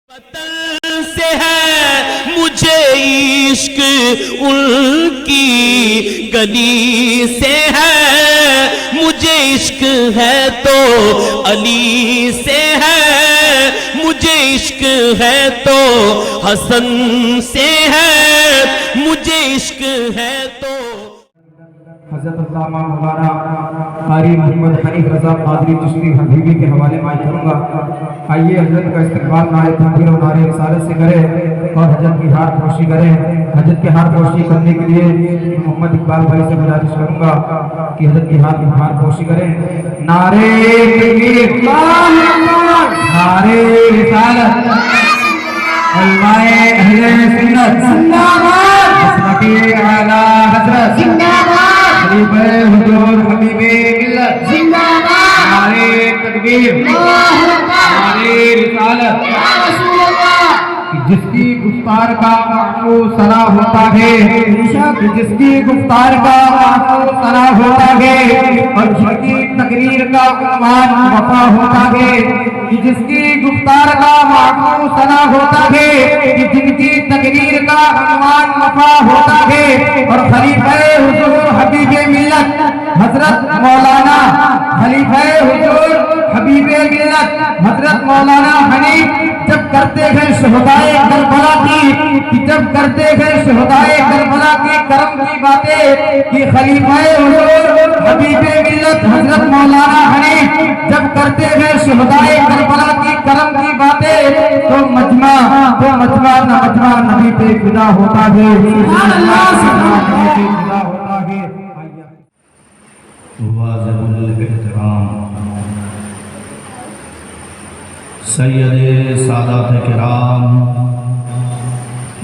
وطن سے ہے مجھے عشق ان کی گلی سے ہے مجھے عشق ہے تو علی سے ہے مجھے عشق ہے تو حسن سے ہے مجھے عشق ہے تو حضرت علامہ مولانا قاری محمد حنیف رضا قادری چشتی حبیبی کے حوالے میں کروں گا۔ آئیے حضرت کا استقبال نعرے تکبیر و نعرے رسالت سے کریں اور حضرت کی ہاتھ پوشی کریں۔ حضرت کی ہاتھ پوشی کرنے کے لیے محمد اقبال بھائی سے گزارش کروں گا کہ حضرت کی ہاتھ پوشی کریں۔ نعرے تکبیر، نعرے رسالت، علماء اہل سنت زندہ باد، حضرت اعلیٰ حضرت زندہ باد، خلیفہ حضور حبیب ملت زندہ باد، نعرے تکبیر، نعرے رسالت، یا رسول اللہ۔ جس کی گفتار کا معروف ثنا ہوتا ہے، جس کی گفتار کا معروف ثنا ہوتا ہے اور جس کی تقریر کا عنوان وفا ہوتا ہے، جس کی گفتار کا معروف ثنا ہوتا ہے، جن کی تقریر کا عنوان وفا ہوتا ہے اور خلیفہ حضور حبیب ملت حضرت مولانا خلیفہ حضور حبیب ملت حضرت مولانا حنیف جب کرتے ہیں شہدائے کربلا کی شہدائے کربلا کی کرم کی باتیں کہ خلیفہ حضور حبیب ملت حضرت مولانا حنیف جب کرتے ہیں شہدائے کربلا کی کرم کی باتیں تو مجمع نبی پہ فدا ہوتا ہے، سبحان اللہ، نبی پہ فدا ہوتا ہے۔ واجب الاحترام سید سادات کرام،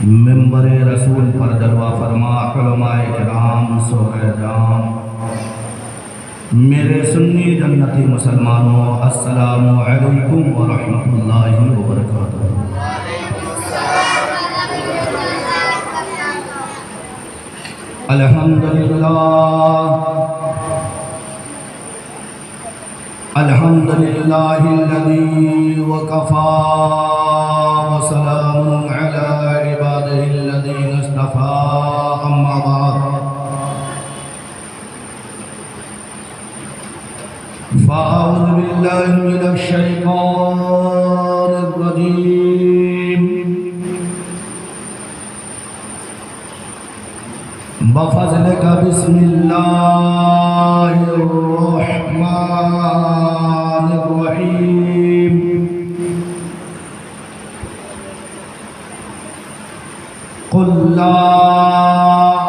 ممبر رسول پر جلوہ فرما علماء کرام، سہرہ جام، میرے سنی جنتی مسلمانوں، السلام علیکم ورحمۃ اللہ وبرکاتہ۔ الحمدللہ الذی وکفا وسلام علی عبادہ الذین اصطفا، اما بعد فاعوذ باللہ من الشیطان الرجیم، بفضلک بسم اللہ الرحمن الرحیم، قل لا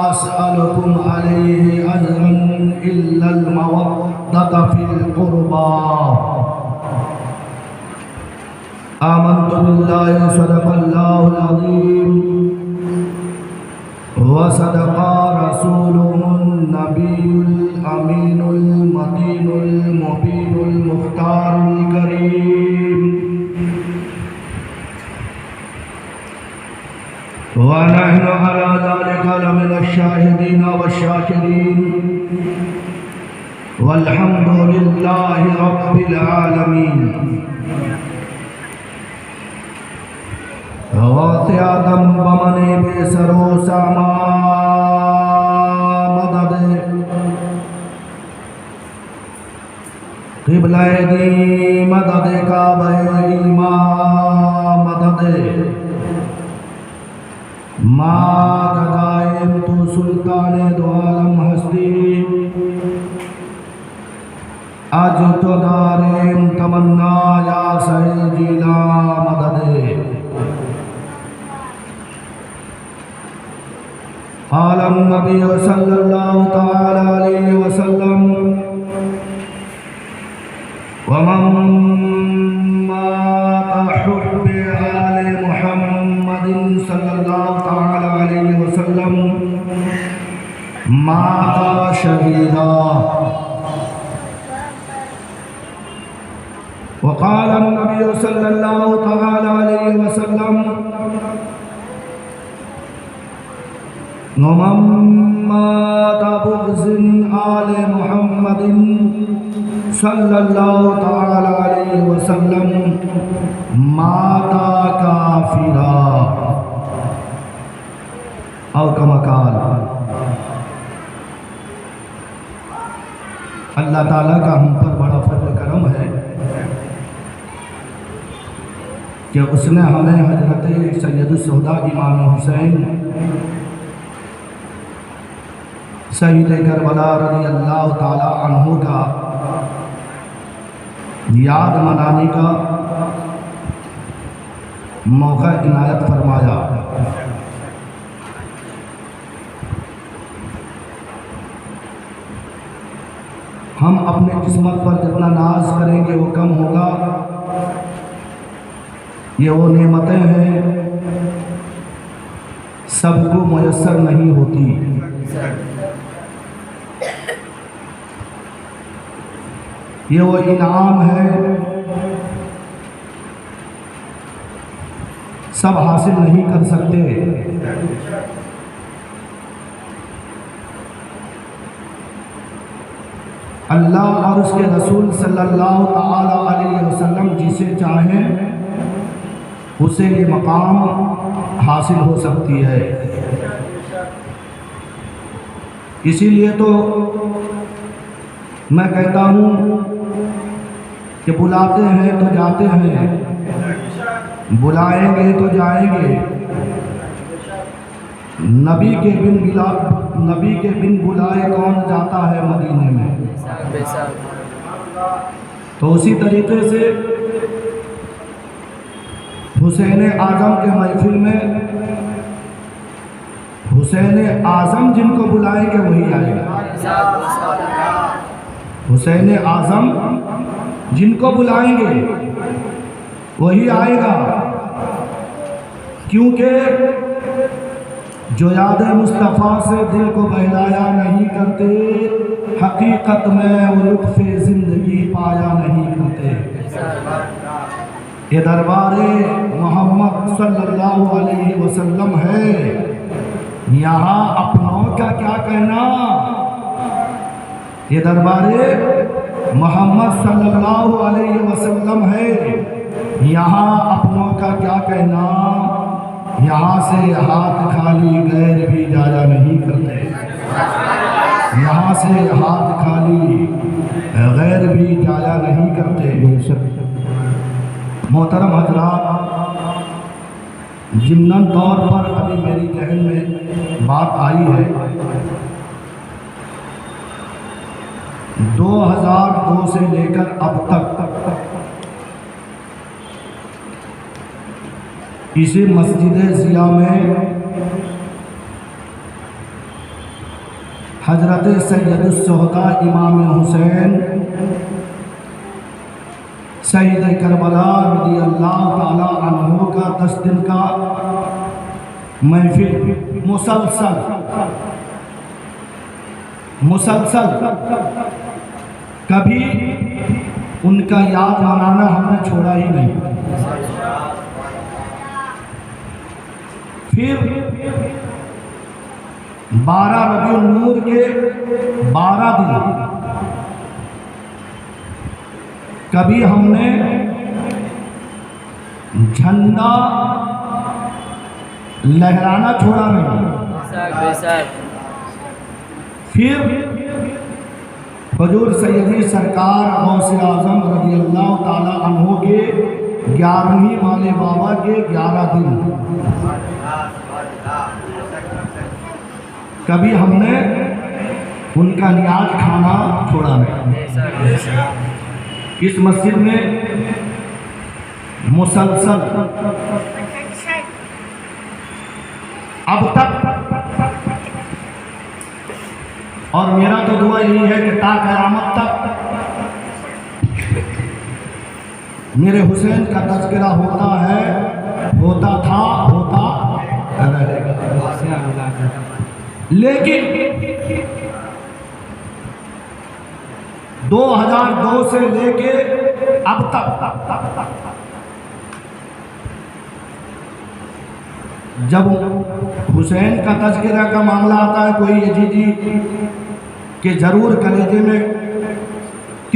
اسألکم علیہ اجرا الا المودۃ فی القربى، آمنت باللہ صدق اللہ العظیم وصدق رسوله النبی الامین المتین المبین المختار الکریم، ونحن على ذلك لمن الشاهدین والشاکرین، والحمد للہ رب العالمین۔ غوثیاتم بمن بے سرو ساما مدد، قبلہ دی مدد کعبہ ایمان مدد، ماں کا قائم تو سلطان دو عالم ہستی، اج تو داریم تمنا یا سہی جیلا مدد۔ قال النبی صلی اللہ تعالی علیہ وسلم، ومن مات حب آل محمد صلی اللہ تعالی علیہ وسلم مات شہیدا، وقال النبی صلی اللہ تعالی علیہ وسلم، ومن مات بغض آل محمد صلی اللہ تعالی علیہ وسلم ماتا کافرا او کما قال۔ اللہ تعالیٰ کا ہم پر بڑا فضل کرم ہے کہ اس نے ہمیں حضرت سید الشہداء امام حسین شہید کربلا رضی اللہ تعالی عنہ کا یاد منانے کا موقع عنایت فرمایا۔ ہم اپنے قسمت پر جتنا ناز کریں گے وہ کم ہوگا۔ یہ وہ نعمتیں ہیں سب کو میسر نہیں ہوتی۔ یہ وہ انعام ہے سب حاصل نہیں کر سکتے۔ اللہ اور اس کے رسول صلی اللہ تعالی علیہ وسلم جسے چاہیں اسے یہ مقام حاصل ہو سکتی ہے۔ اسی لیے تو میں کہتا ہوں کہ بلاتے ہیں تو جاتے ہیں، بلائیں گے تو جائیں گے۔ نبی کے بن بلائے کون جاتا ہے مدینے میں؟ تو اسی طریقے سے حسین اعظم کے محفل میں حسین اعظم جن کو بلائیں گے وہی آئے گا۔ حسین اعظم جن کو بلائیں گے وہی آئے گا، کیونکہ جو یاد مصطفیٰ سے دل کو بہلایا نہیں کرتے، حقیقت میں وہ لطف زندگی پایا نہیں کرتے۔ یہ دربار محمد صلی اللہ علیہ وسلم ہے، یہاں اپنوں کا کیا کہنا؟ یہ دربار محمد صلی اللہ علیہ وسلم ہے، یہاں اپنوں کا کیا کہنا؟ یہاں سے ہاتھ خالی غیر بھی جایا نہیں کرتے، یہاں سے ہاتھ خالی غیر بھی جایا نہیں کرتے۔ محترم حضرات، ضمناً طور پر ابھی میری ذہن میں بات آئی ہے، 2002 سے لے کر اب تک اسی مسجد ضیاء میں حضرت سید الشہداء امام حسین شہید کربلا رضی اللہ تعالی عنہ کا 10 دن کا محفل مسلسل کبھی ان کا یاد منانا ہم نے چھوڑا ہی نہیں۔ پھر 12 ربیع النور کے 12 دن کبھی ہم نے جھنڈا لہرانا چھوڑا نہیں۔ پھر حضور سیدی سرکار غوث اعظم رضی اللہ تعالی عنہ کے 11ویں مالے بابا کے 11 دن کبھی ہم نے ان کا نیاز کھانا چھوڑا نہیں۔ اس مسجد میں مسلسل اب تک، اور میرا تو دعا یہی ہے کہ تا قیامت تک میرے حسین کا تذکرہ ہوتا ہے، ہوتا تھا، ہوتا رہے گا۔ لیکن 2002 سے لے کے اب تک جب حسین کا تذکرہ کا معاملہ آتا ہے، کوئی یزیدی کہ ضرور کلیجے میں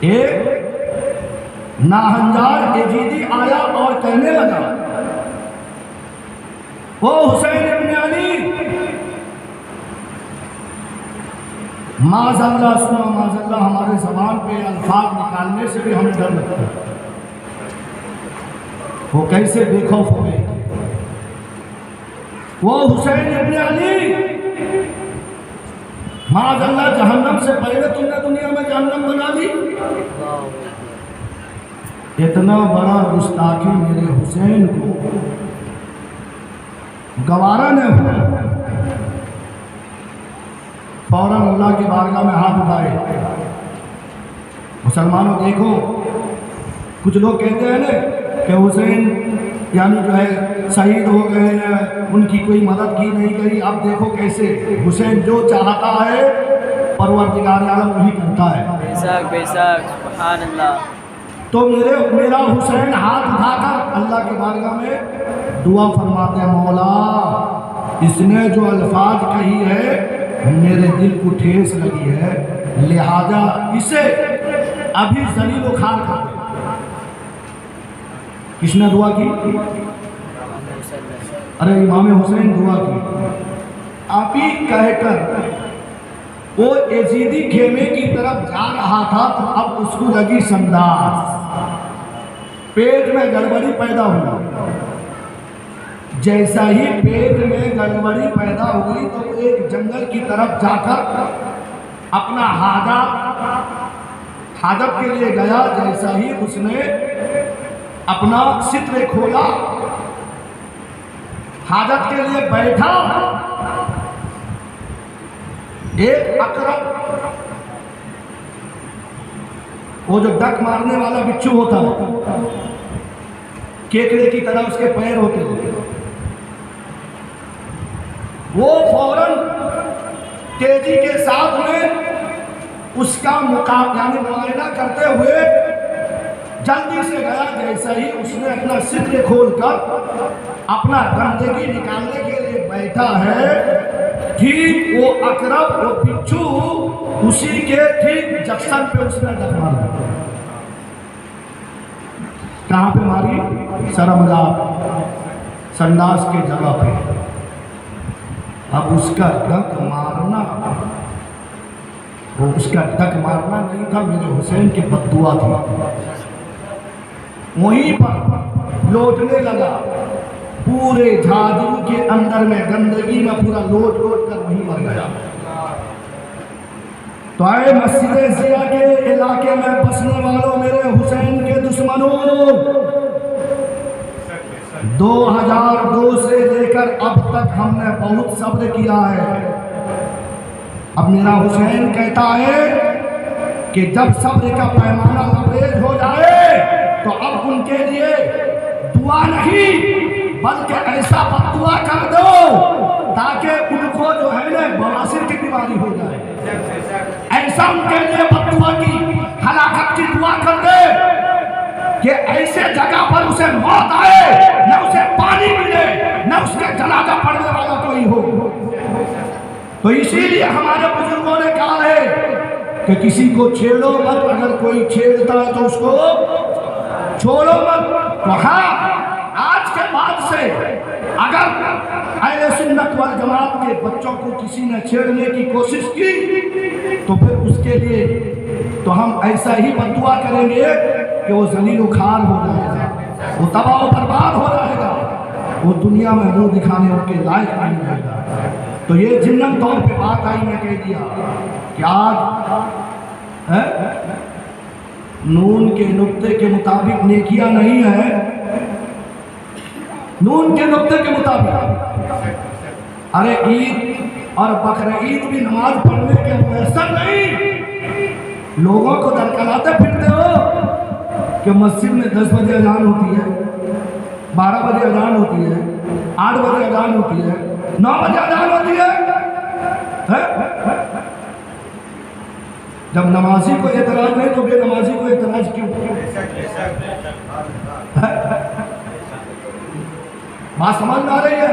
ایک ناہنجار یزیدی آیا اور کہنے لگا او حسین ابن علی، معاذ اللہ سنا معاذ اللہ، ہمارے زبان پہ الفاظ نکالنے سے بھی ہمیں ڈر لگتا ہے، وہ کیسے بے خوف ہو گئے، وہ حسین ابن علی معاذ اللہ، جہنم سے پہلے تم نے دنیا میں جہنم بنا دی، اتنا بڑا گستاخی میرے حسین کو گوارا نے ہوا، فوراً اللہ کی بارگاہ میں ہاتھ اٹھائے۔ مسلمانوں دیکھو، کچھ لوگ کہتے ہیں نا کہ حسین یعنی جو ہے شہید ہو گئے ہیں، ان کی کوئی مدد کی نہیں گئی۔ اب دیکھو کیسے حسین جو چاہتا ہے پروردگار عالم وہی کرتا ہے۔ بے شک بے شک، سبحان اللہ۔ تو میرا حسین ہاتھ اٹھا کر اللہ کی بارگاہ میں دعا فرماتے ہیں، مولا اس نے جو الفاظ کہی ہے میرے دل کو ٹھیس لگی ہے، لہذا اسے ابھی ذلیل و خوار کر دے۔ کس نے دعا کی؟ ارے امام حسین دعا کی۔ آپ ہی کہہ کر وہ یزیدی خیمے کی طرف جا رہا تھا تو اب اس کو لگی سنداس، پیٹ میں گڑبڑی پیدا ہوئی۔ جیسا ہی پیٹ میں گڑبڑی پیدا ہوئی تو ایک جنگل کی طرف جا کر اپنا حاجت کے لیے گیا۔ جیسا ہی اس نے اپنا ستر کھولا، حاجت کے لیے بیٹھا، ایک عقرب، وہ جو ڈک مارنے والا بچھو ہوتا ہے، کیکڑے کی طرح اس کے پیر ہوتے ہیں، وہ فوراً تیزی کے ساتھ میں اس کا یعنی معائنہ کرتے ہوئے جلدی سے گیا۔ جیسا ہی اس نے اپنا ستر کھول کر اپنا گندگی نکالنے کے لیے بیٹھا ہے، ٹھیک وہ عقرب، وہ بچھو اسی کے ٹھیک جکسن پہ اس نے ڈک مارا۔ کہاں پہ ماری؟ سرمدار، سنداس کے جگہ پہ۔ اب اس کا ڈک مارنا، وہ اس کا ڈک مارنا نہیں تھا، میرے حسین کی بد دعا تھی۔ وہیں پر لوٹنے لگا، پورے جھاجرو کے اندر میں گندگی میں پورا لوٹ کر وہیں مر گیا۔ تو آئے مسجد ضیاء کے علاقے میں بسنے والوں، میرے حسین کے دشمنوں، 2002 سے لے کر اب تک ہم نے بہت صبر کیا ہے۔ اب میرا حسین کہتا ہے کہ جب صبر کا پیمانہ لبریز ہو جائے تو اب ان کے لیے دعا نہیں بلکہ ایسا بد دعا کر دو تاکہ ان کو جو ہے نا بواسیر کی بیماری ہو جائے، ایسا ان کے لیے بد دعا کی، ہلاکت کی دعا کر دے کہ ایسے جگہ پر اسے موت آئے، نہ اسے پانی ملے، نہ اس کے جنازہ پڑھنے والا کوئی ہو۔ تو اسی لیے ہمارے بزرگوں نے کہا ہے کہ کسی کو چھیڑو مت، اگر کوئی چھیڑتا ہے تو اس کو چھوڑو مت۔ تو ہاں، آج کے بعد سے اگر اہل سنت والجماعت کے بچوں کو کسی نے چھیڑنے کی کوشش کی تو پھر اس کے لیے تو ہم ایسا ہی بد دعا کریں گے کہ وہ ذلیل و خوار ہو جائے گا، وہ تباہ و برباد ہو جائے گا، وہ دنیا میں منہ دکھانے ان کے لائق نہیں رہے گا۔ تو یہ جنن طور پہ بات آئی، میں کہہ دیا کہ آج نون کے نقطے کے مطابق نیکیاں نہیں ہیں، نون کے نقطے کے مطابق ارے عید اور بقرعید بھی نماز پڑھنے کے میسر نہیں، لوگوں کو درکلاتے پھرتے ہو کہ مسجد میں 10 بجے اذان ہوتی ہے، 12 بجے اذان ہوتی ہے، 8 بجے اذان ہوتی ہے، 9 بجے اذان ہوتی ہے۔ جب نمازی کو اعتراض نہیں تو بے نمازی کو اعتراض کیوں؟ بات سمجھ میں آ رہی ہے؟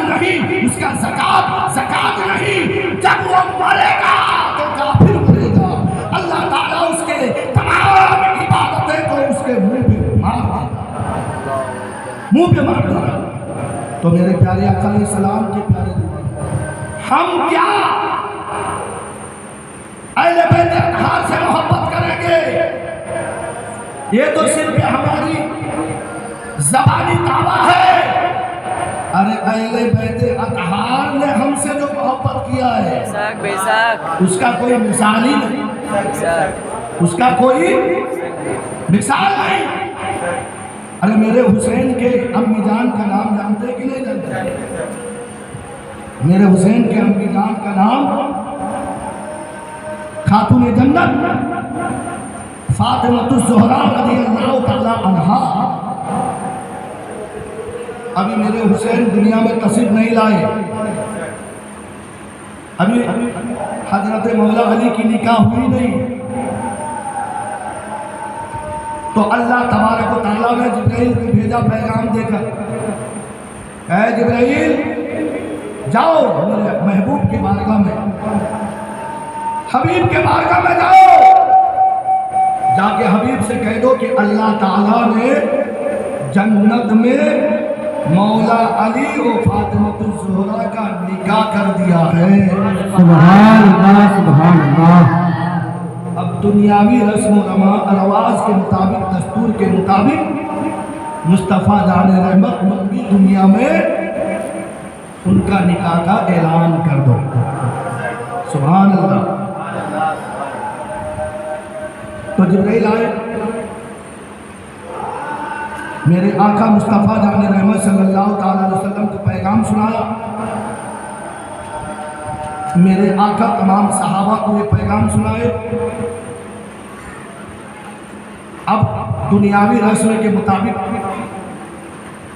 نہیں، اس کا زکات نہیں، جب وہ مرے گا تو کافر مرے گا، اللہ تعالیٰ اس کے تمام عبادتیں کو اس کے منہ پہ مار دے گا۔ تو میرے پیارے آقا علیہ السلام کے پیارے دیوان، ہم کیا اہل بیت اطہار سے محبت کریں گے؟ یہ تو صرف ہماری زبانی دعویٰ ہے۔ ارے اہل بیت اطہار نے ہم سے جو محبت کیا ہے بے شک اس کا کوئی مثال ہی نہیں، بے شک اس کا کوئی مثال نہیں۔ ارے میرے حسین کے امی جان کا نام جانتے کہ نہیں جانتے؟ میرے حسین کے امی جان کا نام خاتون جنت فاطمہ الزہرا رضی اللہ تعالی عنہا۔ ابھی میرے حسین دنیا میں تشریف نہیں لائے، ابھی حضرت مولا علی کی نکاح ہوئی نہیں، تو اللہ تبارک و تعالیٰ نے جبرائیل کو بھیجا پیغام دے کر، اے جبرائیل جاؤ میرے محبوب کے بارگاہ میں، حبیب کے بارگاہ میں جاؤ، جا کے حبیب سے کہہ دو کہ اللہ تعالیٰ نے جنت میں مولا علی و فاطمہ الزہرا کا نکاح کر دیا ہے۔ سبحان اللہ سبحان اللہ۔ اب دنیاوی رسم و رواج کے مطابق، دستور کے مطابق مصطفیٰ جان رحمت مکی دنیا میں ان کا نکاح کا اعلان کر دو۔ سبحان اللہ۔ تو جبرائیل آئے، میرے آقا مصطفیٰ جان رحمت صلی اللہ تعالیٰ علیہ وسلم کو پیغام سنایا، میرے آقا تمام صحابہ کو یہ پیغام سنائے۔ اب دنیاوی رسم کے مطابق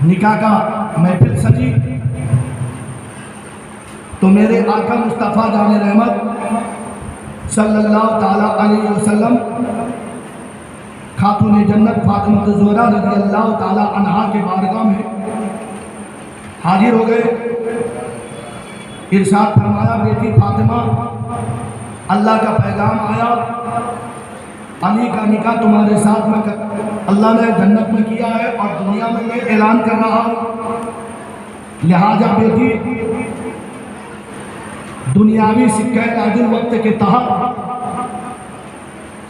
نکاح کا محفل سجی، تو میرے آقا مصطفیٰ جان رحمت صلی اللہ تعالیٰ علیہ وسلم خاتون جنت فاطمہ الزہرا رضی اللہ تعالیٰ عنہا کے بارگاہ میں حاضر ہو گئے۔ ارشاد فرمایا، بیٹی فاطمہ، اللہ کا پیغام آیا، علی کا نکاح تمہارے ساتھ میں اللہ نے جنت میں کیا ہے اور دنیا میں میں اعلان کر رہا ہوں، لہٰذا بیٹی دنیاوی سکہ عادل وقت کے تحت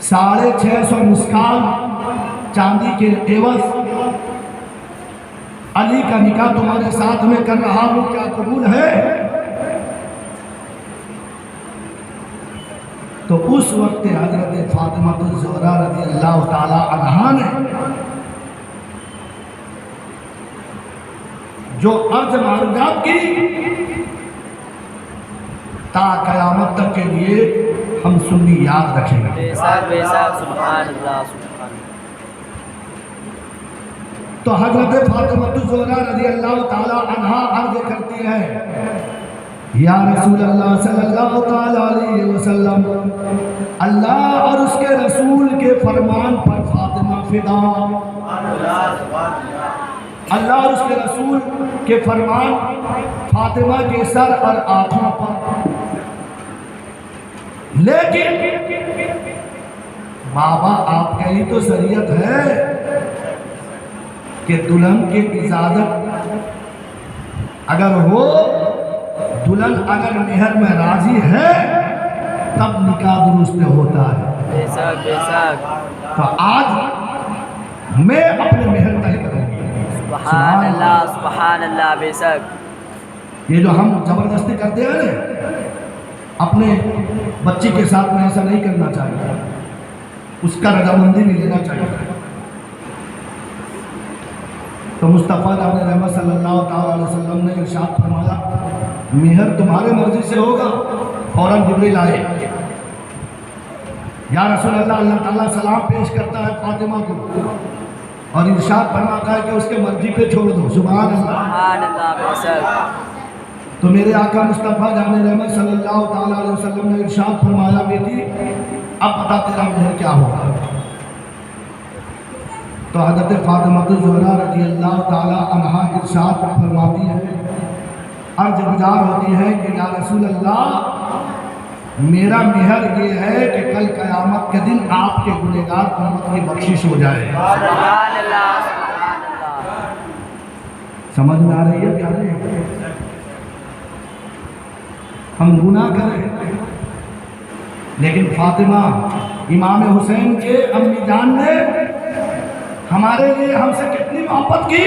650 مسکال چاندی کے عوض علی کا نکاح تمہارے ساتھ میں کر رہا ہوں، کیا قبول ہے؟ تو اس وقت حضرت فاطمہ الزہرا رضی اللہ تعالی عنہا نے جو عرض معروضات کی تا قیامت تک کے لیے ہم سنی یاد رکھیں گے۔ بے شک سبحان اللہ سبحان اللہ۔ تو حضرت فاطمہ الزہرا رضی اللہ تعالی عنہا عرض کرتی ہے، یا رسول اللہ صلی اللہ تعالی علیہ وسلم، اللہ اور اس کے رسول کے فرمان پر فاطمہ فدا، اللہ اور اس کے رسول کے فرمان فاطمہ کے سر اور آنکھوں پر، لیکن بابا آپ کا ہی تو شریعت ہے کہ دلہن کی اجازت اگر ہو، دلہن اگر مہر میں راضی ہے تب نکاح درست ہوتا ہے۔ بے شک تو آج میں اپنے مہر طے کروں گی۔ سبحان اللہ بے شک۔ یہ جو ہم زبردستی کرتے ہیں نا، اپنے بچی کے ساتھ میں ایسا نہیں کرنا چاہیے، اس کا رضامندی بھی لینا چاہیے۔ تو مصطفیٰ جان رحمت صلی اللہ تعالیٰ علیہ وسلم نے ارشاد فرمایا، مہر تمہارے مرضی سے ہوگا۔ فوراً جبریل آئے، یا رسول اللہ، اللہ تعالیٰ سلام پیش کرتا ہے فاطمہ کو اور ارشاد فرماتا ہے کہ اس کے مرضی پہ چھوڑ دو۔ سبحان اللہ سبحان اللہ بے شک۔ تو میرے آقا مصطفیٰ جان رحمت صلی اللہ تعالیٰ علیہ وسلم نے ارشاد فرمایا، بیٹی اب بتا تیرا مہر کیا ہوگا۔ تو حضرت فاطمہ الزہرا رضی اللہ تعالی عنہا ارشاد فرماتی ہے، عرض گزار ہوتی ہے کہ یا رسول اللہ میرا مہر یہ ہے کہ کل قیامت کے دن آپ کے گنہگار امت کی بخشش ہو جائے۔ سبحان اللہ سبحان اللہ۔ سمجھ میں آ رہی ہے کیا نہیں؟ ہم گناہ کریں لیکن فاطمہ امام حسین کے امی جان نے ہمارے لیے ہم سے کتنی محبت کی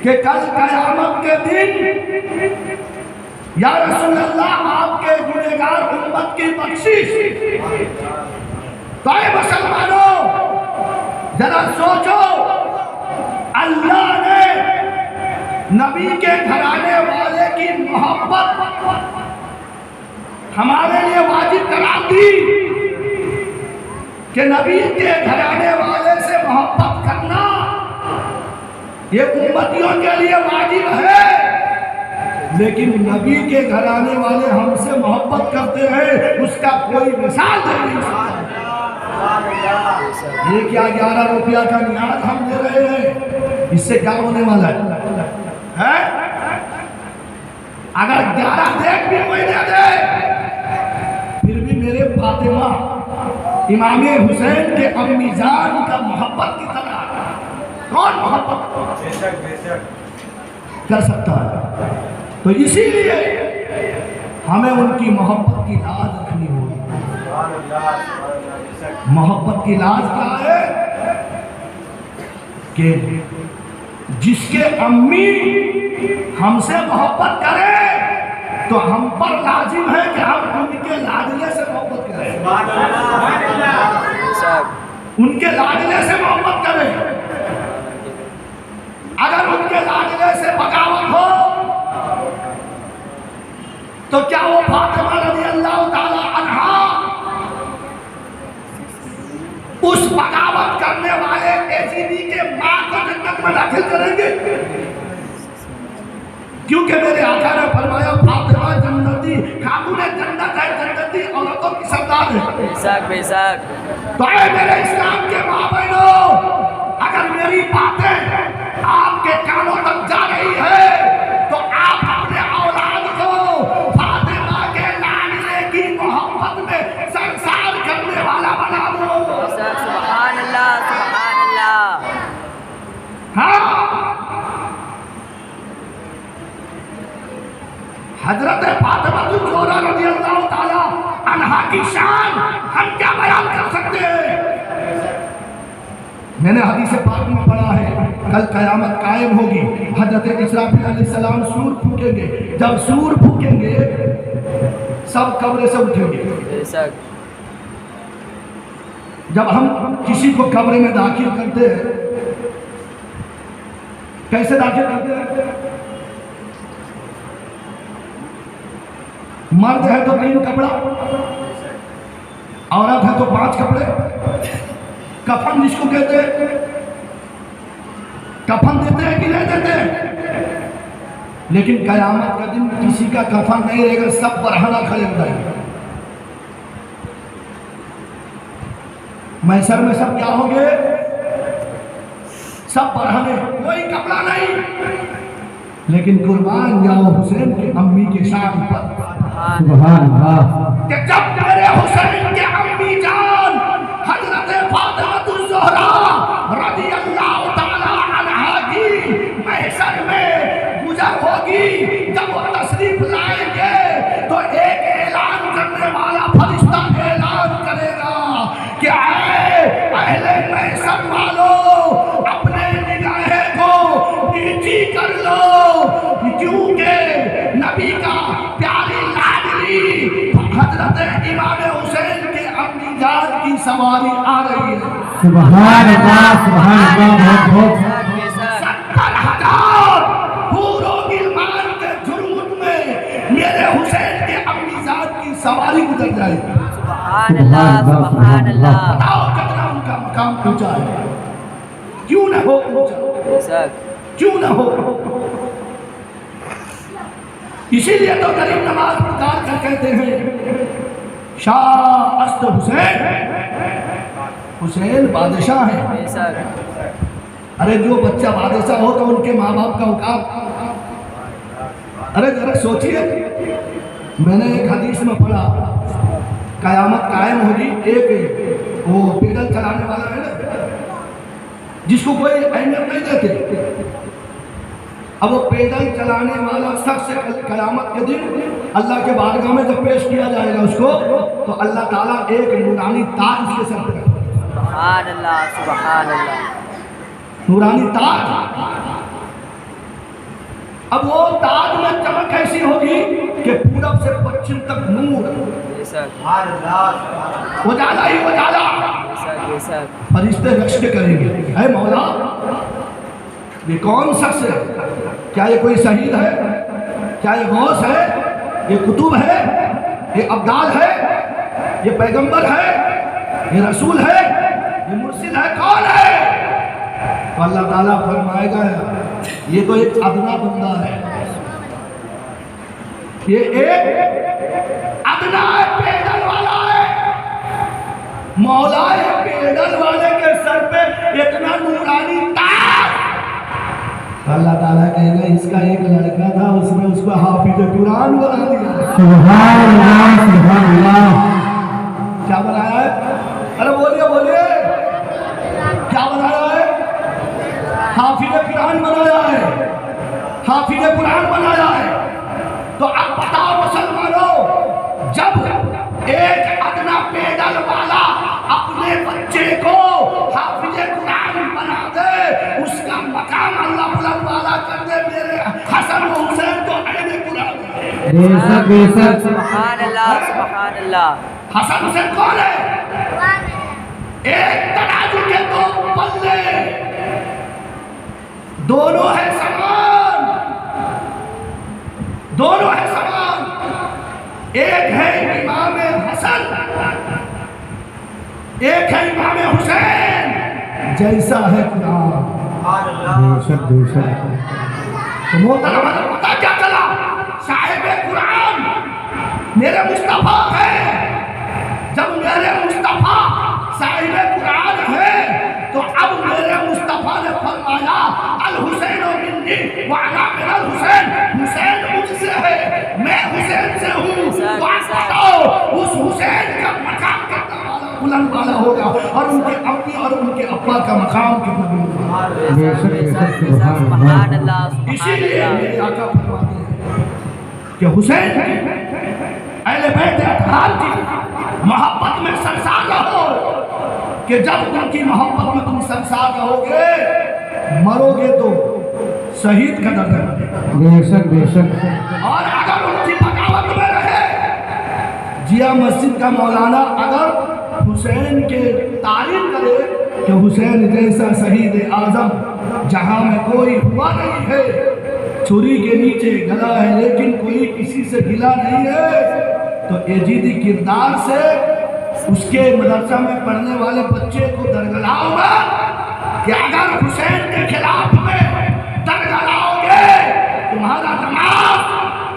کہ کل قیامت کے دن یا رسول اللہ آپ کے گنہگار امت کی بخشش۔ تو اے مسلمانوں ذرا سوچو، اللہ نے نبی کے گھرانے والے کی محبت ہمارے لیے واجب قرار دی کہ نبی کے گھرانے والے سے محبت کرنا یہ امتیوں کے لیے واجب ہے، لیکن نبی کے گھرانے والے ہم سے محبت کرتے ہیں اس کا کوئی مثال نہیں سکتا۔ یہ کیا 11 روپیہ کا نیاز ہم دے رہے ہیں، اس سے کیا ہونے والا ہے؟ اگر 11 دیکھ بھی کوئی دے دے پھر بھی میرے فاطمہ امام حسین کے امی جان کا محبت کی طرح کون محبت کر سکتا ہے؟ تو اسی لیے ہمیں ان کی محبت کی لاج رکھنی ہوگی۔ محبت کی لاج کیا ہے؟ کہ جس کے امی ہم سے محبت کرے تو ہم پر لازم ہے کہ ہم ان کے لاڈلے سے محبت کریں، ان کے لاڈلے سے محبت کریں۔ اگر ان کے لاڈلے سے بغاوت ہو تو کیا وہ فاطمہ رضی اللہ تعالی عنہا اس بغاوت کرنے والے ایزیدی کے ماں کو جنت میں داخل کریں گے؟ کیونکہ میرے آقا نے فرمایا فاطمہ جنتی، خاتون جنت ہے، جنتی عورتوں کی سردار ہے۔ بے شک بے شک۔ تو اے میرے اسلام کے ماں بہنوں، اگر میری باتیں آپ کے کانوں تک جا رہی ہے تو آپ اپنے اولاد کو فاطمہ کے لاڈلے کی محبت میں سرشار کرنے والا بنا دو۔ سبحان اللہ سبحان اللہ۔ ہاں، حضرت فاطمہ الزہرا رضی اللہ تعالی عنہا کی شان ہم کیا بیان کر سکتے ہیں؟ میں نے حدیث پاک میں پڑھا ہے کل قیامت قائم ہوگی، حضرت اسرافیل علیہ السلام سور پھونکیں گے، جب سور پھونکیں گے سب قبر سے اٹھیں گے۔ بے شک۔ جب ہم کسی کو قبر میں داخل کرتے ہیں کیسے داخل کرتے ہیں؟ مرد ہے تو 3 کپڑا، عورت ہے تو 5 کپڑے، کفن جس کو کہتے ہیں، کفن دیتے ہیں کہ نہیں دیتے ہیں؟ لیکن قیامت کا دن کسی کا کفن نہیں رہے گا، سب برہنہ کھڑے ہو جائیں گے۔ محشر میں سب کیا ہوں گے؟ سب برہنے، کوئی کپڑا نہیں۔ لیکن قربان جاؤ حسین کی امی کے شان پر، سبحان اللہ، کہ جب میرے حسین کے امی جان حضرت فاطمہ الزہرا رضی اللہ تعالی عنہا کی محشر میں گزر ہوگی، جب وہ تشریف لائیں گے تو ایک اعلان کرنے والا فرشتہ اعلان کرے گا کہ اے اہل محشر والو اپنے نگاہیں کو نیچی کر لو، کیونکہ نبی کا پیاری لاڈلی حضرت امام حسین کے امی جان کی سواری آ رہی ہے۔ سبحان اللہ، سبحان اللہ، بہت بہت 70,000 حوروں غلمان کے جھرمٹ میں میرے حسین کے امی جان کی سواری گزر جائے گی۔ سبحان اللہ سبحان اللہ۔ بتاؤ کتنا ان کا مقام اونچا ہے؟ کیوں نہ ہو اونچا؟ بے شک۔ کیوں نہ ہو؟ اسی لیے تو غریب نواز پکار کر کہتے ہیں شاہ است حسین حسین بادشاہ ہیں. بے شک ارے جو بچہ بادشاہ ہوگا ان کے ماں باپ کا اوقات. ارے ذرا سوچیے, میں نے ایک حدیث میں پڑھا قیامت قائم ہوگی, ایک وہ پیدل چلانے والا ہے نا جس کو کوئی اہمیت نہیں دیتے, اب وہ پیدل چلانے والا شخص قیامت کے دن اللہ کے بارگاہ میں جب پیش کیا جائے گا اس کو, تو اللہ تعالیٰ ایک نورانی تاج اس کے سر پہ رکھے گا. سبحان اللہ سبحان اللہ. نورانی تاج. اب وہ تاج میں چمک ایسی ہوگی کہ پورب سے پچھم تک نور, بے شک اجالا ہی اجالا. بے شک بے شک. فرشتے رقص کریں گے, اے مولا یہ کون شخص ہے؟ کیا یہ کوئی شہید ہے؟ کیا یہ غوث ہے؟ یہ قطب ہے؟ یہ ابدال ہے؟ یہ پیغمبر ہے؟ یہ رسول ہے؟ یہ مرسل ہے؟ کون ہے؟ تو اللہ تعالیٰ فرمائے گا یہ تو ایک ادنا بندہ ہے, یہ ایک ادنا ہے, پیدل والا ہے. مولا ہے پیدل والے کے سر پہ اتنا نورانی تاج. اللہ تعالیٰ کہے گا اس کا ایک لڑکا تھا, اس نے اس کو حافظ قرآن بنا دیا. سبحان اللہ سبحان اللہ. کیا بنایا ہے؟ ارے بولیے بولیے, کیا بنایا ہے؟ حافظ قرآن بنایا ہے, حافظ قرآن بنایا ہے. تو اب بتاؤ مسلمانوں, جب ایک ادنا پیدل والا اپنے بچے کو حافظ قرآن بنا دے, اس کا مقام اللہ بلند والا کر دے. میرے حسن و حسین تو عین قرآن ہے. بے شک بے شک. سبحان اللہ سبحان اللہ. حسن حسین کون ہے؟ ایک ترازو کے دو پلے, دونوں ہے سمان, دونوں ہے سمان. ایک ہے امام حسن, ایک ہے امام حسین. جیسا ہے قرآن. بے شک بے شک. تو محترم پتہ کیا چلا؟ صاحب قرآن میرے مصطفیٰ ہے. جب میرے مصطفیٰ صاحب قرآن ہے تو اب میرے مصطفیٰ نے فرمایا الحسین منی وانا من الحسین, حسین مجھ سے ہے میں حسین سے ہوں. تو آپ بتاؤ اس حسین کا مقام کتنا بلند والا ہوگا, اور ان کے امی اور ان کے ابا کا مقام کتنا بلند ہوگا. بے شک بے شک. سبحان سبحان اللہ. اللہ اسی سبحان لیے اللہ. میرے آقا فرماتے ہیں کہ حسین اہل بیت اطہار کی محبت میں سرسار رہو, کہ جب ان کی محبت میں تم سرسار رہو گے, مرو گے تو شہید کا درجہ ملے گا. بے شک بے شک. اور اگر ان کی بغاوت میں رہے, جیا مسجد کا مولانا اگر حسین کے تعریف کرے کہ حسین جیسا شہید اعظم جہاں میں کوئی ہوا نہیں ہے, چھری کے نیچے گلا ہے لیکن کوئی کسی سے گلا نہیں ہے, تو ایجیدی کردار سے اس کے مدرسہ میں پڑھنے والے بچے کو درگلاؤ گا کہ اگر حسین کے خلاف میں درگلاؤ گے تمہارا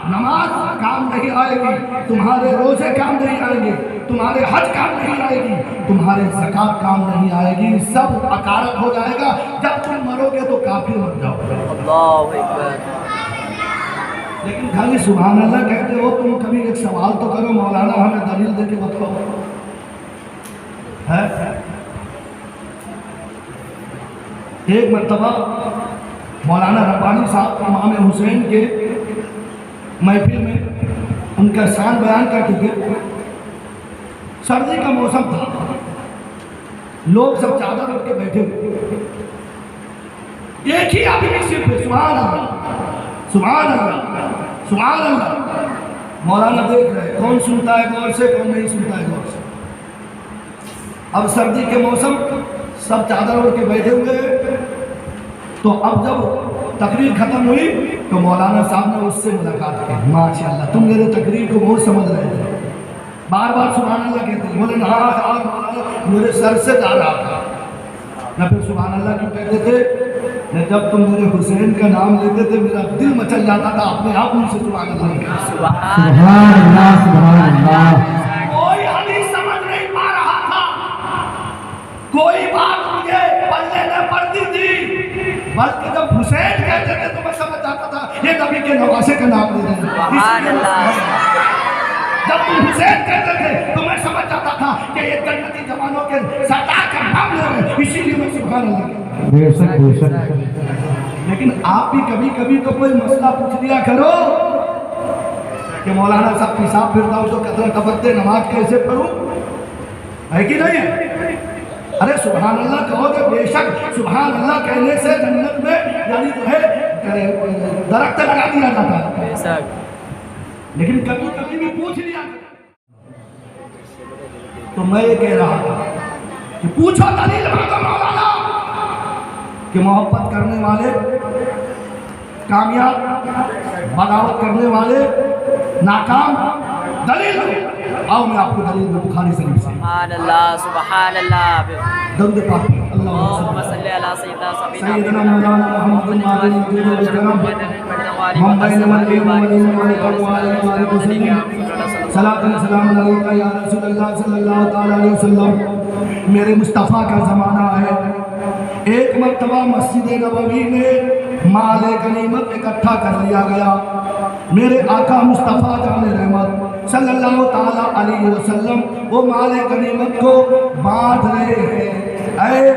نماز کام نہیں آئے گی, تمہارے روزے کام نہیں آئیں گے, تمہارے حج کام نہیں آئے گی, تمہارے زکات کام نہیں آئے گی, سب اکارت ہو جائے گا. جب تم مرو گے تو کافر مر جاؤ گے. اللہ اکبر. لیکن خالی سبحان اللہ کہتے ہو, تم کبھی ایک سوال تو کرو مولانا ہمیں دلیل دے کے بتاؤ. ایک مرتبہ مولانا ربانی صاحب امام حسین کے محفل میں ان کا شان بیان کرتے تھے. سردی کا موسم تھا, لوگ سب چادر رکھ کے بیٹھے ہوئے, ایک ہی آدمی صرف سبحان اللہ سبحان اللہ سبحان اللہ. مولانا دیکھ رہے کون سنتا ہے غور سے, کون نہیں سنتا ہے غور سے. اب سردی کے موسم, سب چادر اوڑھ کے بیٹھے ہوئے, تو اب جب تقریر ختم ہوئی تو مولانا صاحب نے اس سے ملاقات کی. ماشاءاللہ تم میرے تقریر کو بہت سمجھ رہے تھے, بار بار سبحان اللہ کہتے ہیں. بولے ہاں مولانا میرے سر سے جا رہا تھا. نہ پھر سبحان اللہ کیوں کہتے تھے, جب تم میرے حسین کا نام لیتے تھے میرا دل مچل جاتا تھا, اپنے آپ ان سے سبحان اللہ کہتے. سبحان سبحان اللہ سبحان اللہ. کوئی حدیث سمجھ نہیں پا رہا تھا, سبحان اللہ جب تم حسین کہتے تھے تو میں سمجھ جاتا تھا کہ یہ جنتی جوانوں کے سردار کا نام لے رہے ہیں، اسی لیے میں سبحان اللہ کہتا ہوں۔ بے شک بے شک۔ لیکن آپ بھی کبھی کبھی تو کوئی مسئلہ پوچھ لیا کرو کہ مولانا صاحب پیشاب پھرتا ہوں تو کثرت تبدے نماز کیسے پڑھوں، ہے کہ نہیں؟ ارے سبحان اللہ کہو کہ بے شک سبحان اللہ کہنے سے جنت میں یعنی جو ہے درخت لگا دیا جاتا ہے، بے شک لیکن کبھی کبھی بھی پوچھ لیا تو میں یہ کہہ رہا تھا کہ پوچھو دلیل مانگو مولانا کہ محبت کرنے والے کامیاب، بغاوت کرنے والے ناکام، دلیل آؤ میں آپ کو دلیل دوں بخاری شریف سے۔ سبحان اللہ سبحان اللہ درود پاک اللہ اللہم صلی علی سیدنا سیدنا مولانا محمد معدن الدین والکرم من بین والعلم والعلم والکرم والعلم وسلم صلاۃ و سلام علیکہ یا رسول اللہ صلی اللہ تعالی علیہ وسلم۔ میرے مصطفیٰ کا زمانہ ہے، ایک مرتبہ مسجد نبوی میں مال غنیمت اکٹھا کر لیا گیا، میرے آقا مصطفیٰ جان رحمت صلی اللہ تعالی علیہ وسلم وہ مال غنیمت کو بانٹ رہے ہیں۔ اے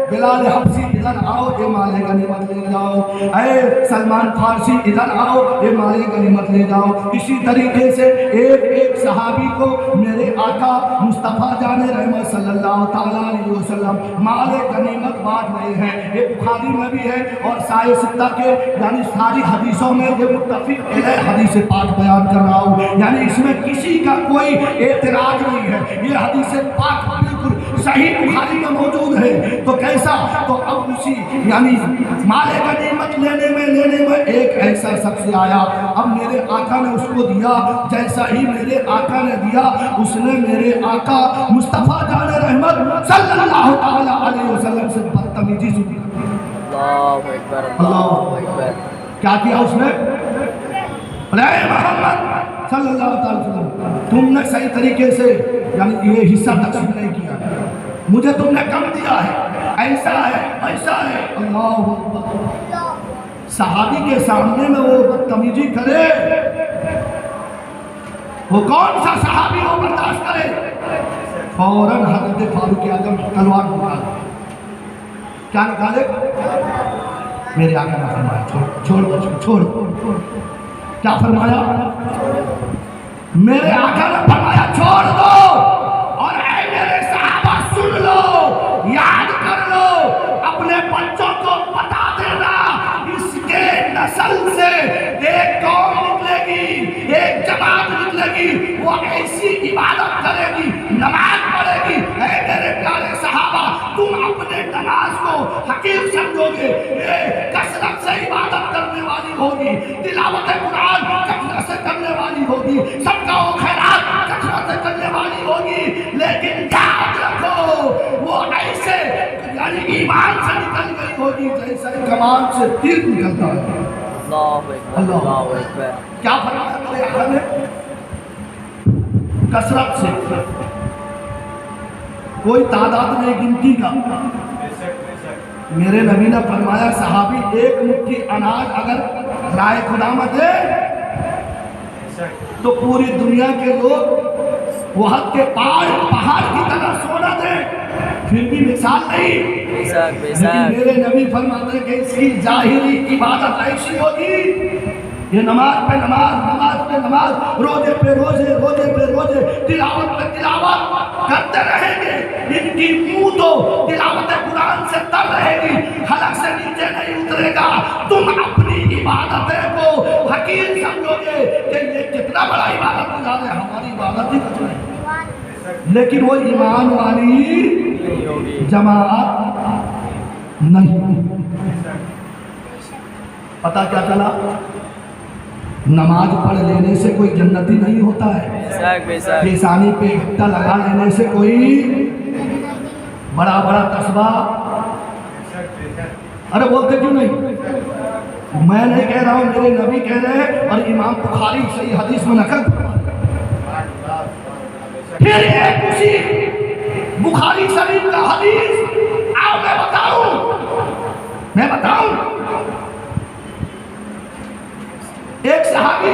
بلال حبشی ادھر آؤ یہ مال غنیمت لے جاؤ، اے سلمان فارسی ادھر آؤ یہ مال غنیمت لے جاؤ۔ اسی طریقے سے ایک ایک صحابی کو میرے آقا مصطفیٰ جان رحمت صلی اللہ تعالیٰ علیہ وسلم مال غنیمت بانٹ رہے ہیں۔ یہ بخاری میں بھی ہے اور سائے ستہ کے یعنی ساری حدیثوں میں یہ متفق علیہ حدیث پاک بیان کر رہا ہوں، یعنی اس میں کسی کا کوئی اعتراض نہیں ہے، یہ حدیث پاک بالکل صحیح بخاری میں موجود ہے۔ تو کیسا تو اب اسی یعنی مال غنیمت لینے میں ایک ایسا شخص آیا، اب میرے آقا نے اس کو دیا، جیسا ہی میرے آقا نے دیا اس نے میرے آقا مصطفیٰ جان رحمت صلی اللہ تعالی علیہ وسلم سے بدتمیزی سے اللہ اکبر اللہ اکبر کیا کیا اس نے؟ اے محمد صلی اللہ تعالی وسلم تم نے صحیح طریقے سے یعنی یہ حصہ تقسیم نہیں کیا، مجھے تم نے کم دیا ہے، ایسا ہے ایسا ہے۔ اللہ اکبر، صحابی کے سامنے میں وہ بدتمیزی کرے، وہ کون سا صحابی وہ برداشت کرے؟ فوراً حضرت فاروق اعظم تلوار نکال، کیا نکالے؟ میرے آقا نے فرمایا چھوڑ کیا فرمایا؟ میرے آقا نے فرمایا چھوڑ دو، اور اے میرے صحابہ سن لو، یاد کر لو، اپنے بچوں کو بتا دینا اس کے نسل سے ایک قوم نکلے گی، ایک جماعت نکلے گی، وہ ایسی عبادت کرے گی، نماز پڑھے گی۔ اے میرے پیارے صحابہ تم اپنے نماز کو حقیر سمجھو گے، یہ کثرت سے عبادت کرنے والی ہوگی، تلاوت قرآن کثرت سے کرنے والی ہوگی، صدقہ و خیرات کثرت سے کرنے والی ہوگی، لیکن یاد رکھو وہ ایسے یعنی ایمان سے نکل گئی ہوگی جیسے کمان سے تیر نکلتا ہے۔ اللہ اکبر اللہ اکبر کیا فرمایا میرے آقا نے؟ کثرت سے، کوئی تعداد نہیں گنتی کا۔ میرے نبی نے فرمایا صحابی ایک مٹھی اناج اگر رائے خدا میں دے تو پوری دنیا کے لوگ وہاں کے پہاڑ کی طرح سونا دے، پھر بھی مثال نہیں۔ لیکن میرے نبی فرماتے ہیں کہ اس کی ظاہری عبادت ایسی ہوگی، یہ نماز پہ نماز، نماز پہ نماز، روزے پہ روزے، روزے پہ روزے، تلاوت پہ تلاوت کرتے رہیں گے، ان کی منہ تو تلاوت قرآن سے تر رہے گی، حلق سے نیچے نہیں اترے گا۔ تم اپنی عبادتیں کو حقیر سمجھو گے کہ یہ کتنا بڑا عبادت گزار ہے، ہماری عبادت ہی کچھ نہیں، لیکن وہ ایمان والی جماعت نہیں۔ پتہ کیا چلا؟ نماز پڑھ لینے سے کوئی جنتی نہیں ہوتا ہے، پیشانی پہ ہٹا لگا لینے سے کوئی بڑا بڑا قصبہ، ارے بولتے کیوں نہیں؟ میں نہیں کہہ رہا ہوں، میرے نبی کہہ رہے ہیں اور امام بخاری صحیح حدیث میں نقل۔ پھر ایک اسی بخاری شریف کا حدیث آؤ میں بتاؤں ایک صحابی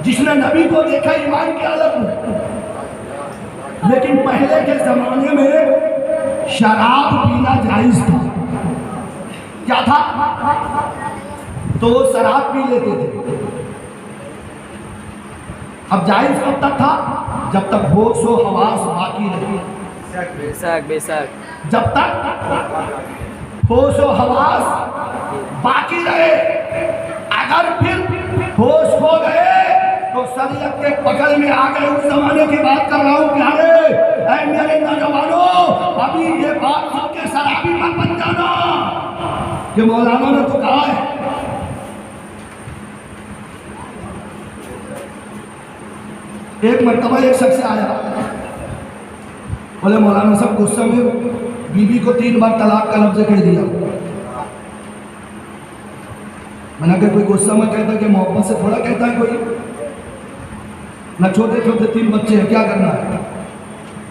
جس نے نبی کو دیکھا ایمان کے عالم میں. لیکن پہلے کے زمانے میں شراب پینا جائز تھا. کیا تھا؟ تو وہ شراب پی لیتے تھے. اب جائز کب تک تھا؟ جب تک ہوش و حواس باقی رہے. بے شک بے شک. جب تک ہوش و حواس باقی رہے. اگر پھر ہوش کھو گئے تو شریعت کے پکڑ میں آ گئے. اس زمانے کی بات کر رہا ہوں پیارے. اے میرے نوجوانوں، ابھی یہ بات سن کے شرابی مت بن جانا کہ مولانا نے تو کہا ہے. ایک مرتبہ ایک شخص آیا، بولے مولانا صاحب غصے میں بیوی کو 3 بار طلاق کا لفظ کہہ دیا. میں نے کہا کوئی غصہ میں کہتا ہے کہ محبت سے تھوڑا کہتا ہے کوئی. نہ چھوٹے چھوٹے 3 بچے ہیں، کیا کرنا ہے؟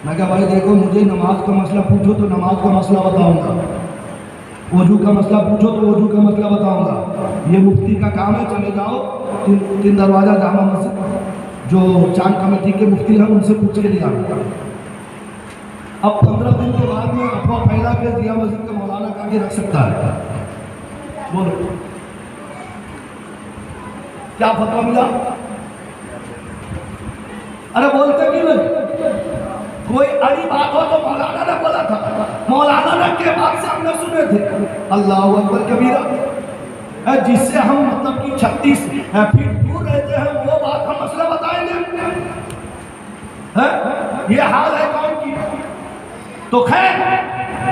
میں کہا بھائی دیکھو، مجھے نماز کا مسئلہ پوچھو تو نماز کا مسئلہ بتاؤں گا، وضو کا مسئلہ پوچھو تو وضو کا مسئلہ بتاؤں گا. یہ مفتی کا کام ہے، چلے جاؤ 3 دروازہ جامع مسجد جو چاند کمیٹی کے مفتی ہیں ان سے پوچھ کے لیا. اب 15 دن کے بعد میں افواہ پھیلا کے دیا مسجد کا مولانا کہا کے رکھ سکتا ہے. بولو کیا فتویٰ ملا؟ ارے بولتے کیوں نہیں؟ کوئی اڑی بات ہو تو مولانا نے بولا تھا، مولانا نے کے بعد سے ہم نے سنے تھے. اللہ اکبر کبیرہ. جس سے ہم مطلب کہ 36 فٹ دور رہتے ہیں وہ بات ہم مسئلہ بتائیں گے. یہ حال ہے کون کی؟ تو خیر،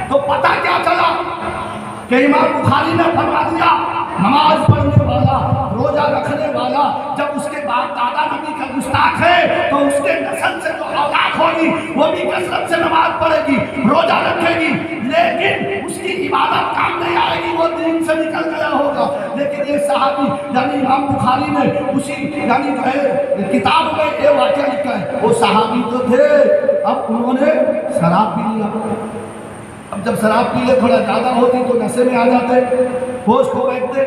تو پتہ کیا چلا کہ امام بخاری نے فرما دیا نماز پڑھنے والا، روزہ رکھنے والا جب اس کے باپ دادا نبی کا گستاخ ہے تو اس کے نسل سے جو اولاد ہوگی وہ بھی کثرت سے نماز پڑھے گی، روزہ رکھے گی، لیکن اس کی عبادت کام نہیں آئے گی، وہ دین سے نکل گیا ہوگا. لیکن یہ صحابی یعنی امام بخاری نے اسی یعنی جو ہے کتاب میں یہ واقعہ لکھا ہے. وہ صحابی تو تھے، اب انہوں نے شراب پی لیا. اب جب شراب پی لے تھوڑا زیادہ ہوتی تو نشے میں آ جاتے، ہوش کھو بیٹھتے.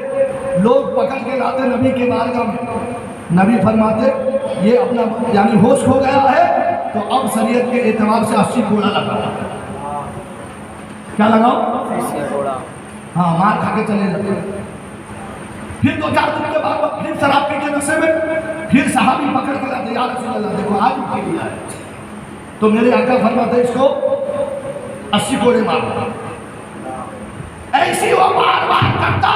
لوگ پکڑ کے لاتے نبی کے بارگاہ میں. نبی فرماتے یہ اپنا یعنی ہوش کھو گیا ہے تو اب شریعت کے اعتبار سے 80 کوڑا لگاؤ. کیا لگاؤ؟ ہاں، مار کھا کے چلے جاتے. پھر 2-4 دن کے بعد پھر شراب پی کے نشے میں پھر صحابی پکڑ کے لاتے. یا رسول اللہ دیکھو آج پی لیا ہے. تو میرے آقا فرماتے اس کو 80 کوڑے مارنا. ایسی وہ بار بار کرتا.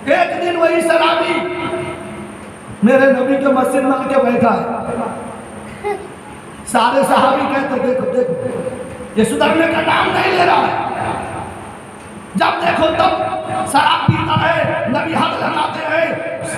ایک دن وہی شرابی میرے نبی کے مسجد میں آ کے بیٹھا ہے. سارے صحابی کہتے دیکھو دیکھو یہ سدھرنے کا نام نہیں لے رہا ہے. جب دیکھو تب شراب پیتا ہے، نبی حد لگاتے ہیں،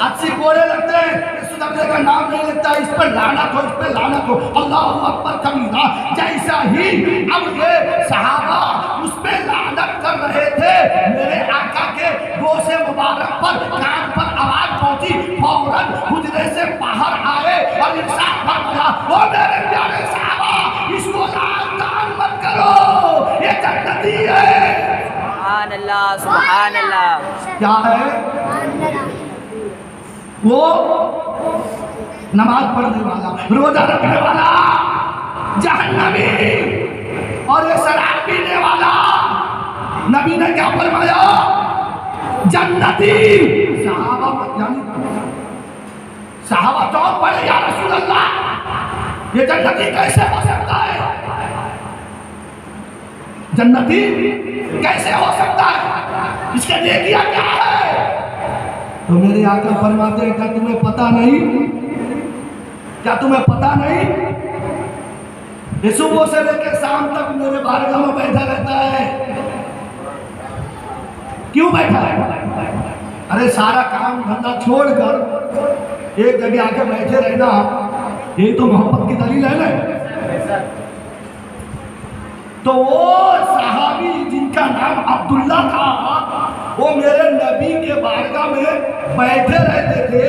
80 کوڑے لگتے ہیں، یہ سدھرنے کا نام نہیں لیتا. اس پر لعنت ہو، اس پر لعنت ہو. اللہ اکبر کبیرہ. جیسا ہی اب یہ صحابہ اس پہ لعنت کر رہے تھے، میرے آقا کے گوشے مبارک پر کان پر آواز پہنچی. فوراً حجرے سے باہر آئے اور ارشاد فرمایا او میرے پیارے صحابہ اس کو لعن طعن مت کرو، یہ جنتی ہے. سبحان اللہ سبحان اللہ. کیا ہے؟ وہ نماز پڑھنے والا، روزہ رکھنے والا جہنمی، اور یہ شراب پینے والا نبی نے کیا فرمایا؟ جنتی. صحابہ چوک پڑے یا رسول اللہ یہ جنتی کیسے ہو سکتا ہے؟ جنتی کیسے ہو سکتا ہے؟ اس کے لیے کیا کیا ہے؟ تو میرے آقا فرماتے ہیں کیا تمہیں پتہ نہیں؟ کیا تمہیں پتہ نہیں؟ یہ صبح سے لے کے شام تک میرے بارگاہ میں بیٹھا رہتا ہے. کیوں بیٹھا ہے؟ ارے سارا کام دھندا چھوڑ کر ایک جگہ آ کے بیٹھے رہنا یہی تو محبت کی دلیل ہے نا. تو وہ صحابی جن کا نام عبداللہ تھا وہ میرے نبی کے بارگاہ میں بیٹھے رہتے تھے.